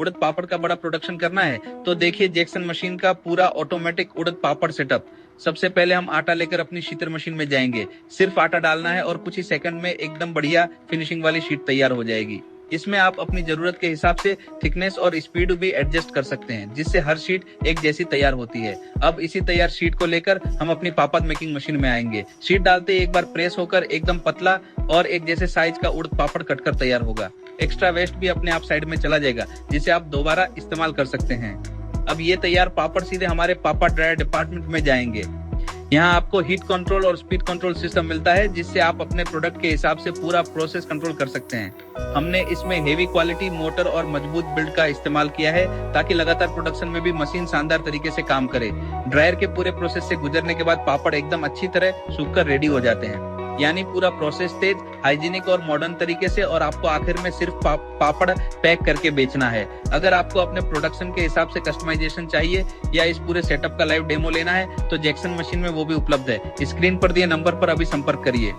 उड़द पापड़ का बड़ा प्रोडक्शन करना है तो देखिए जैक्सन मशीन का पूरा ऑटोमेटिक उड़द पापड़ सेटअप। सबसे पहले हम आटा लेकर अपनी शीतर मशीन में जाएंगे। सिर्फ आटा डालना है और कुछ ही सेकंड में एकदम बढ़िया फिनिशिंग वाली शीट तैयार हो जाएगी। इसमें आप अपनी जरूरत के हिसाब से थिकनेस और स्पीड भी एडजस्ट कर सकते हैं, जिससे हर शीट एक जैसी तैयार होती है। अब इसी तैयार शीट को लेकर हम अपनी पापड़ मेकिंग मशीन में आएंगे। शीट डालते ही एक बार प्रेस होकर एकदम पतला और एक जैसे साइज का उड़द पापड़ कटकर तैयार होगा। एक्स्ट्रा वेस्ट भी अपने आप साइड में चला जाएगा, जिसे आप दोबारा इस्तेमाल कर सकते हैं। अब ये तैयार पापड़ सीधे हमारे पापड़ ड्रायर डिपार्टमेंट में जाएंगे। यहाँ आपको हीट कंट्रोल और स्पीड कंट्रोल सिस्टम मिलता है, जिससे आप अपने प्रोडक्ट के हिसाब से पूरा प्रोसेस कंट्रोल कर सकते हैं। हमने इसमें हेवी क्वालिटी मोटर और मजबूत बिल्ड का इस्तेमाल किया है, ताकि लगातार प्रोडक्शन में भी मशीन शानदार तरीके से काम करे। ड्रायर के पूरे प्रोसेस से गुजरने के बाद पापड़ एकदम अच्छी तरह सूखकर रेडी हो जाते हैं। यानी पूरा प्रोसेस तेज, हाइजीनिक और मॉडर्न तरीके से, और आपको आखिर में सिर्फ पापड़ पैक करके बेचना है। अगर आपको अपने प्रोडक्शन के हिसाब से कस्टमाइजेशन चाहिए या इस पूरे सेटअप का लाइव डेमो लेना है तो जैक्सन मशीन में वो भी उपलब्ध है। स्क्रीन पर दिए नंबर पर अभी संपर्क करिए।